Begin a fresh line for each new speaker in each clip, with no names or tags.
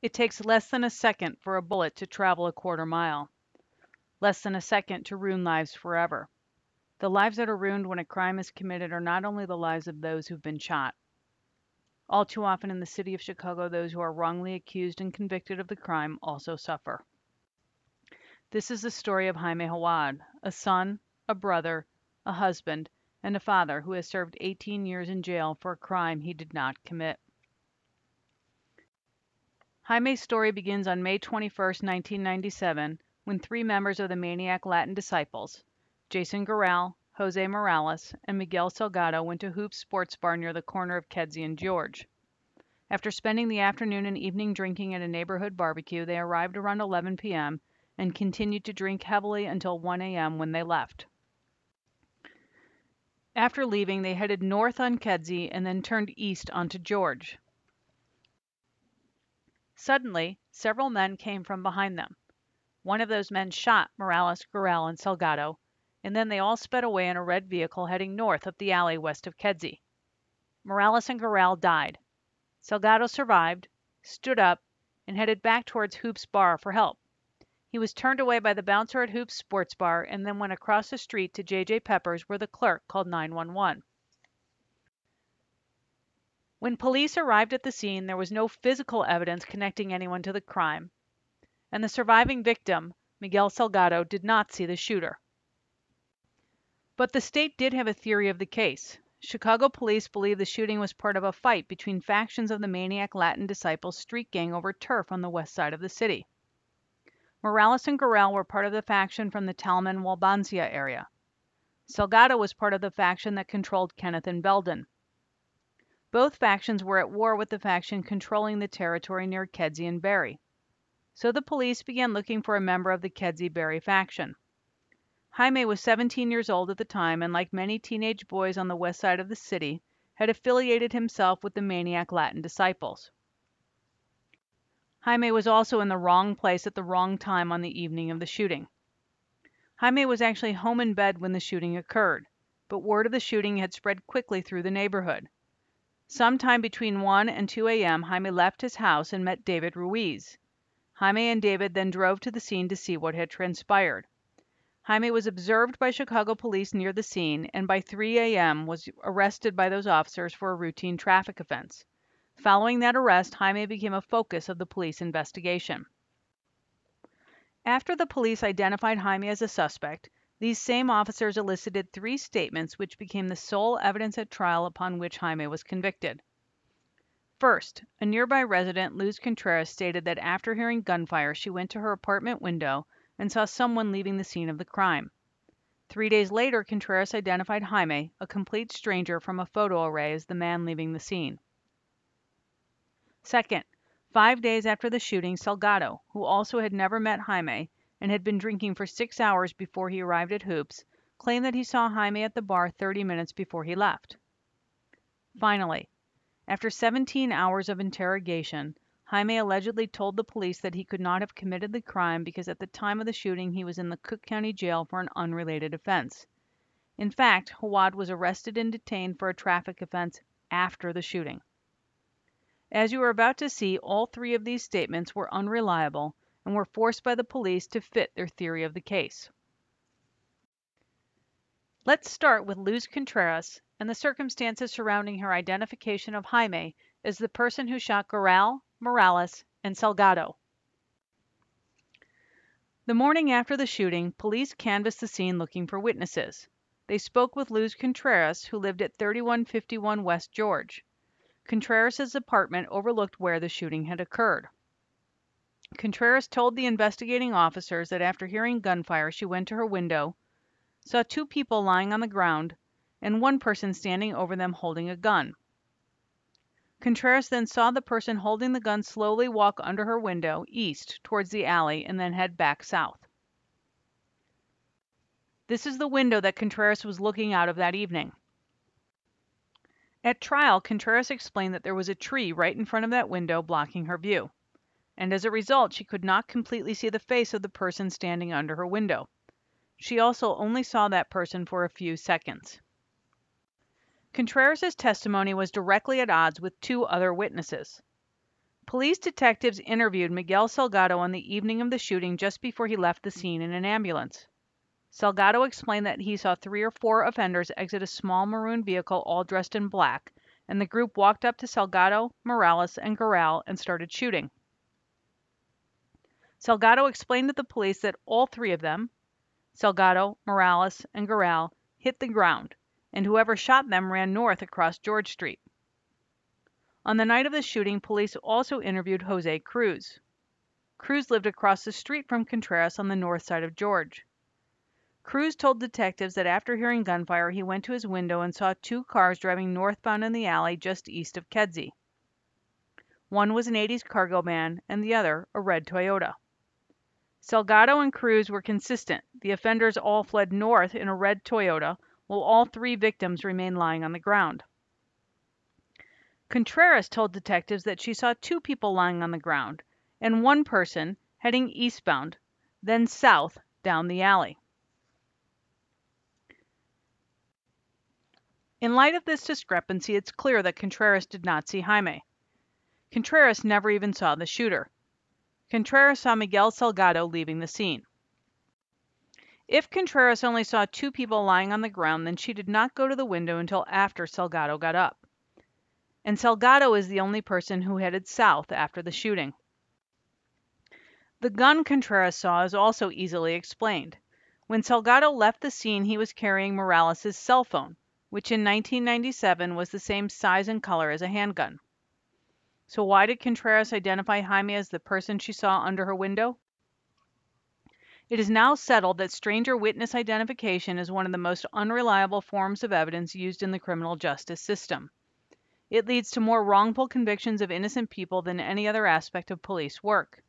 It takes less than a second for a bullet to travel a quarter mile, less than a second to ruin lives forever. The lives that are ruined when a crime is committed are not only the lives of those who've been shot. All too often in the city of Chicago, those who are wrongly accused and convicted of the crime also suffer. This is the story of Jaime Hauad, a son, a brother, a husband, and a father who has served 18 years in jail for a crime he did not commit. Jaime's story begins on May 21, 1997, when 3 members of the Maniac Latin Disciples, Jason Garral, Jose Morales, and Miguel Salgado, went to Hoop's sports bar near the corner of Kedzie and George. After spending the afternoon and evening drinking at a neighborhood barbecue, they arrived around 11 p.m. and continued to drink heavily until 1 a.m. when they left. After leaving, they headed north on Kedzie and then turned east onto George. Suddenly, several men came from behind them. One of those men shot Morales, Garral, and Salgado, and then they all sped away in a red vehicle heading north up the alley west of Kedzie. Morales and Garral died. Salgado survived, stood up, and headed back towards Hoop's bar for help. He was turned away by the bouncer at Hoop's sports bar and then went across the street to J.J. Pepper's, where the clerk called 911. When police arrived at the scene, there was no physical evidence connecting anyone to the crime, and the surviving victim, Miguel Salgado, did not see the shooter. But the state did have a theory of the case. Chicago police believe the shooting was part of a fight between factions of the Maniac Latin Disciples street gang over turf on the west side of the city. Morales and Garral were part of the faction from the Talman-Walbancia area. Salgado was part of the faction that controlled Kenneth and Belden. Both factions were at war with the faction controlling the territory near Kedzie and Barry. So the police began looking for a member of the Kedzie-Barry faction. Jaime was 17 years old at the time and, like many teenage boys on the west side of the city, had affiliated himself with the Maniac Latin Disciples. Jaime was also in the wrong place at the wrong time on the evening of the shooting. Jaime was actually home in bed when the shooting occurred, but word of the shooting had spread quickly through the neighborhood. Sometime between 1 and 2 a.m., Jaime left his house and met David Ruiz. Jaime and David then drove to the scene to see what had transpired. Jaime was observed by Chicago police near the scene and by 3 a.m. was arrested by those officers for a routine traffic offense. Following that arrest, Jaime became a focus of the police investigation. After the police identified Jaime as a suspect, these same officers elicited 3 statements which became the sole evidence at trial upon which Jaime was convicted. First, a nearby resident, Luz Contreras, stated that after hearing gunfire, she went to her apartment window and saw someone leaving the scene of the crime. 3 days later, Contreras identified Jaime, a complete stranger from a photo array, as the man leaving the scene. Second, 5 days after the shooting, Salgado, who also had never met Jaime and had been drinking for 6 hours before he arrived at Hoop's, claimed that he saw Jaime at the bar 30 minutes before he left. Finally, after 17 hours of interrogation, Jaime allegedly told the police that he could not have committed the crime because at the time of the shooting he was in the Cook County Jail for an unrelated offense. In fact, Hauad was arrested and detained for a traffic offense after the shooting. As you are about to see, all 3 of these statements were unreliable and were forced by the police to fit their theory of the case. Let's start with Luz Contreras and the circumstances surrounding her identification of Jaime as the person who shot Garral, Morales, and Salgado. The morning after the shooting, police canvassed the scene looking for witnesses. They spoke with Luz Contreras, who lived at 3151 West George. Contreras' apartment overlooked where the shooting had occurred. Contreras told the investigating officers that after hearing gunfire, she went to her window, saw 2 people lying on the ground, and 1 person standing over them holding a gun. Contreras then saw the person holding the gun slowly walk under her window east towards the alley and then head back south. This is the window that Contreras was looking out of that evening. At trial, Contreras explained that there was a tree right in front of that window blocking her view, and as a result, she could not completely see the face of the person standing under her window. She also only saw that person for a few seconds. Contreras' testimony was directly at odds with 2 other witnesses. Police detectives interviewed Miguel Salgado on the evening of the shooting just before he left the scene in an ambulance. Salgado explained that he saw 3 or 4 offenders exit a small maroon vehicle all dressed in black, and the group walked up to Salgado, Morales, and Garral and started shooting. Salgado explained to the police that all 3 of them, Salgado, Morales, and Garral, hit the ground, and whoever shot them ran north across George Street. On the night of the shooting, police also interviewed Jose Cruz. Cruz lived across the street from Contreras on the north side of George. Cruz told detectives that after hearing gunfire, he went to his window and saw 2 cars driving northbound in the alley just east of Kedzie. One was an 80s cargo van and the other a red Toyota. Salgado and Cruz were consistent. The offenders all fled north in a red Toyota, while all 3 victims remained lying on the ground. Contreras told detectives that she saw 2 people lying on the ground, and one person heading eastbound, then south down the alley. In light of this discrepancy, it's clear that Contreras did not see Jaime. Contreras never even saw the shooter. Contreras saw Miguel Salgado leaving the scene. If Contreras only saw 2 people lying on the ground, then she did not go to the window until after Salgado got up. And Salgado is the only person who headed south after the shooting. The gun Contreras saw is also easily explained. When Salgado left the scene, he was carrying Morales' cell phone, which in 1997 was the same size and color as a handgun. So why did Contreras identify Jaime as the person she saw under her window? It is now settled that stranger witness identification is one of the most unreliable forms of evidence used in the criminal justice system. It leads to more wrongful convictions of innocent people than any other aspect of police work.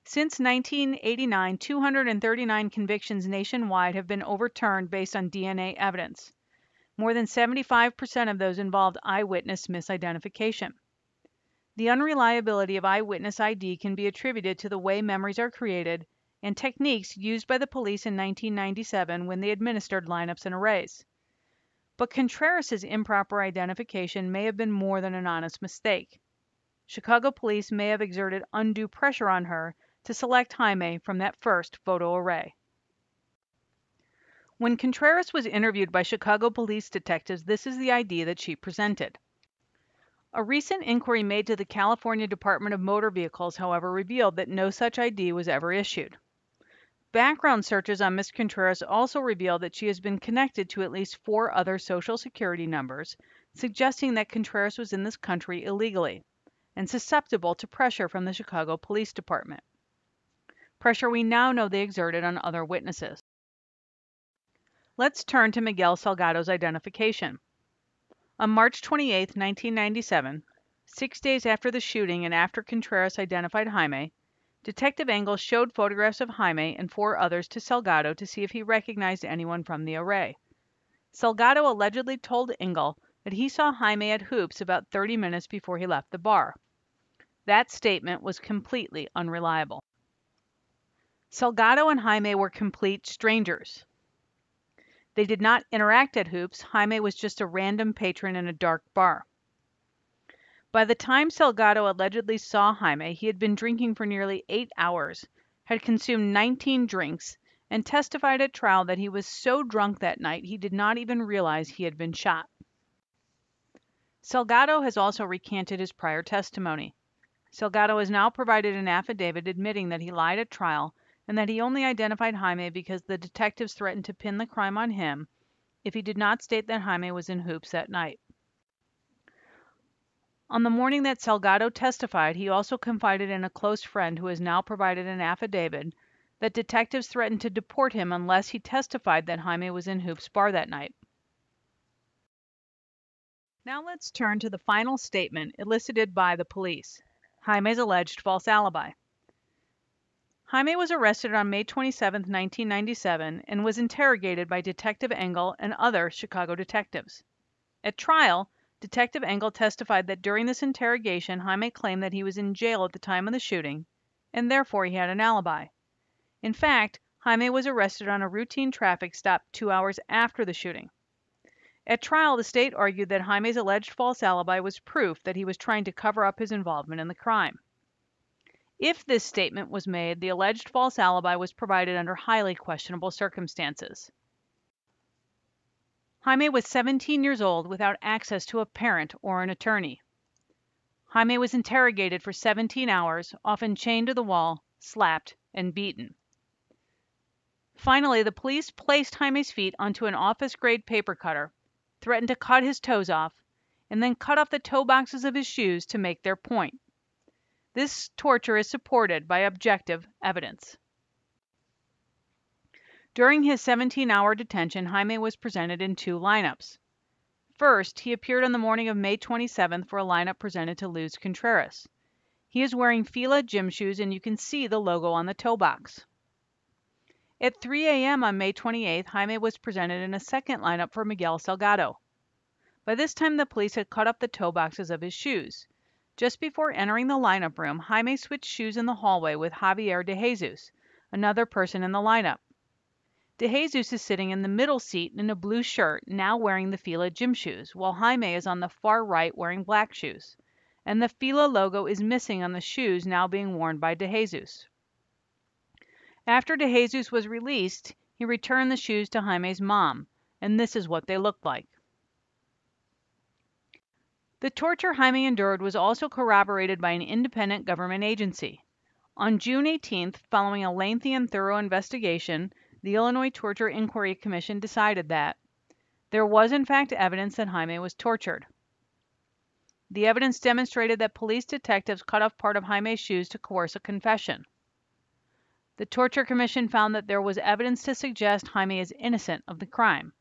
Since 1989, 239 convictions nationwide have been overturned based on DNA evidence. More than 75% of those involved eyewitness misidentification. The unreliability of eyewitness ID can be attributed to the way memories are created and techniques used by the police in 1997 when they administered lineups and arrays. But Contreras' improper identification may have been more than an honest mistake. Chicago police may have exerted undue pressure on her to select Jaime from that first photo array. When Contreras was interviewed by Chicago police detectives, this is the ID that she presented. A recent inquiry made to the California Department of Motor Vehicles, however, revealed that no such ID was ever issued. Background searches on Ms. Contreras also revealed that she has been connected to at least 4 other Social Security numbers, suggesting that Contreras was in this country illegally and susceptible to pressure from the Chicago Police Department. Pressure we now know they exerted on other witnesses. Let's turn to Miguel Salgado's identification. On March 28, 1997, 6 days after the shooting and after Contreras identified Jaime, Detective Engel showed photographs of Jaime and 4 others to Salgado to see if he recognized anyone from the array. Salgado allegedly told Engel that he saw Jaime at Hoops about 30 minutes before he left the bar. That statement was completely unreliable. Salgado and Jaime were complete strangers. They did not interact at Hoops. Jaime was just a random patron in a dark bar. By the time Salgado allegedly saw Jaime, he had been drinking for nearly 8 hours, had consumed 19 drinks, and testified at trial that he was so drunk that night he did not even realize he had been shot. Salgado has also recanted his prior testimony. Salgado has now provided an affidavit admitting that he lied at trial and that he only identified Jaime because the detectives threatened to pin the crime on him if he did not state that Jaime was in Hoops that night. On the morning that Salgado testified, he also confided in a close friend who has now provided an affidavit that detectives threatened to deport him unless he testified that Jaime was in Hoops bar that night. Now let's turn to the final statement elicited by the police, Jaime's alleged false alibi. Jaime was arrested on May 27, 1997, and was interrogated by Detective Engel and other Chicago detectives. At trial, Detective Engel testified that during this interrogation, Jaime claimed that he was in jail at the time of the shooting, and therefore he had an alibi. In fact, Jaime was arrested on a routine traffic stop 2 hours after the shooting. At trial, the state argued that Jaime's alleged false alibi was proof that he was trying to cover up his involvement in the crime. If this statement was made, the alleged false alibi was provided under highly questionable circumstances. Jaime was 17 years old without access to a parent or an attorney. Jaime was interrogated for 17 hours, often chained to the wall, slapped, and beaten. Finally, the police placed Jaime's feet onto an office-grade paper cutter, threatened to cut his toes off, and then cut off the toe boxes of his shoes to make their point. This torture is supported by objective evidence. During his 17-hour detention, Jaime was presented in 2 lineups. First, he appeared on the morning of May 27th for a lineup presented to Luz Contreras. He is wearing Fila gym shoes, and you can see the logo on the toe box. At 3 a.m. on May 28th, Jaime was presented in a second lineup for Miguel Salgado. By this time, the police had cut up the toe boxes of his shoes. Just before entering the lineup room, Jaime switched shoes in the hallway with Javier de Jesus, another person in the lineup. De Jesus is sitting in the middle seat in a blue shirt, now wearing the Fila gym shoes, while Jaime is on the far right wearing black shoes, and the Fila logo is missing on the shoes now being worn by de Jesus. After de Jesus was released, he returned the shoes to Jaime's mom, and this is what they looked like. The torture Jaime endured was also corroborated by an independent government agency. On June 18th, following a lengthy and thorough investigation, the Illinois Torture Inquiry Commission decided that there was in fact evidence that Jaime was tortured. The evidence demonstrated that police detectives cut off part of Jaime's shoes to coerce a confession. The Torture Commission found that there was evidence to suggest Jaime is innocent of the crime.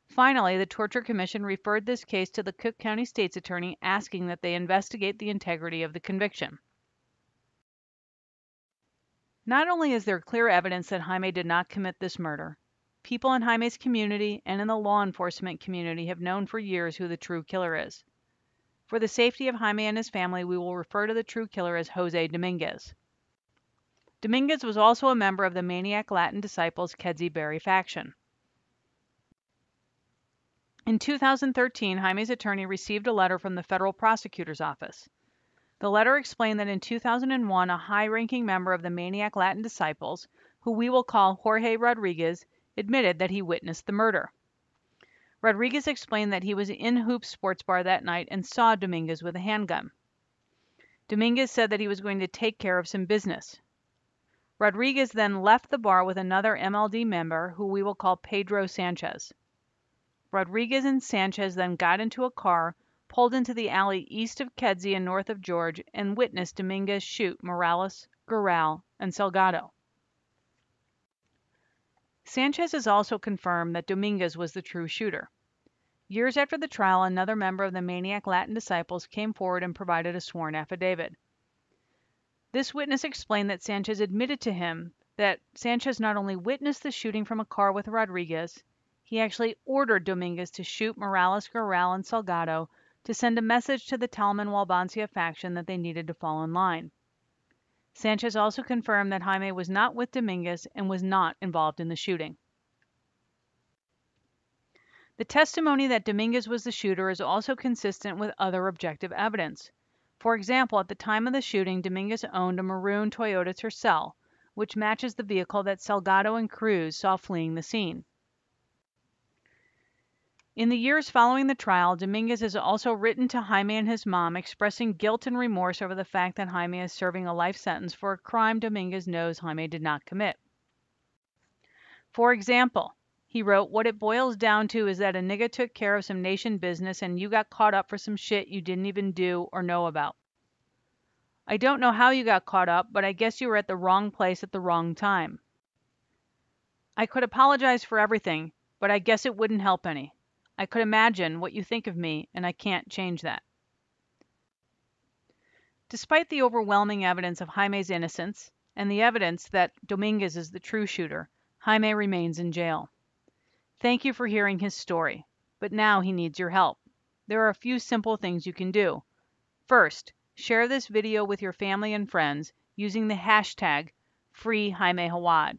Finally, the Torture Commission referred this case to the Cook County State's Attorney, asking that they investigate the integrity of the conviction. Not only is there clear evidence that Jaime did not commit this murder, people in Jaime's community and in the law enforcement community have known for years who the true killer is. For the safety of Jaime and his family, we will refer to the true killer as Jose Dominguez. Dominguez was also a member of the Maniac Latin Disciples Kedzie Berry faction. In 2013, Jaime's attorney received a letter from the federal prosecutor's office. The letter explained that in 2001, a high-ranking member of the Maniac Latin Disciples, who we will call Jorge Rodriguez, admitted that he witnessed the murder. Rodriguez explained that he was in Hoop's sports bar that night and saw Dominguez with a handgun. Dominguez said that he was going to take care of some business. Rodriguez then left the bar with another MLD member, who we will call Pedro Sanchez. Rodriguez and Sanchez then got into a car, pulled into the alley east of Kedzie and north of George, and witnessed Dominguez shoot Morales, Gural, and Salgado. Sanchez has also confirmed that Dominguez was the true shooter. Years after the trial, another member of the Maniac Latin Disciples came forward and provided a sworn affidavit. This witness explained that Sanchez admitted to him that Sanchez not only witnessed the shooting from a car with Rodriguez, he actually ordered Dominguez to shoot Morales, Gural, and Salgado to send a message to the Talman Walbancia faction that they needed to fall in line. Sanchez also confirmed that Jaime was not with Dominguez and was not involved in the shooting. The testimony that Dominguez was the shooter is also consistent with other objective evidence. For example, at the time of the shooting, Dominguez owned a maroon Toyota Tercel, which matches the vehicle that Salgado and Cruz saw fleeing the scene. In the years following the trial, Dominguez has also written to Jaime and his mom expressing guilt and remorse over the fact that Jaime is serving a life sentence for a crime Dominguez knows Jaime did not commit. For example, he wrote, "What it boils down to is that a nigga took care of some nation business and you got caught up for some shit you didn't even do or know about. I don't know how you got caught up, but I guess you were at the wrong place at the wrong time. I could apologize for everything, but I guess it wouldn't help any. I could imagine what you think of me, and I can't change that." Despite the overwhelming evidence of Jaime's innocence and the evidence that Dominguez is the true shooter, Jaime remains in jail. Thank you for hearing his story, but now he needs your help. There are a few simple things you can do. First, share this video with your family and friends using the hashtag #FreeJaimeHauad.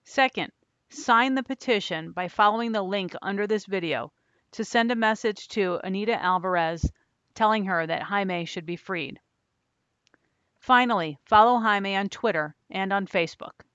Second, Sign the petition by following the link under this video to send a message to Anita Alvarez telling her that Jaime should be freed. Finally, follow Jaime on Twitter and on Facebook.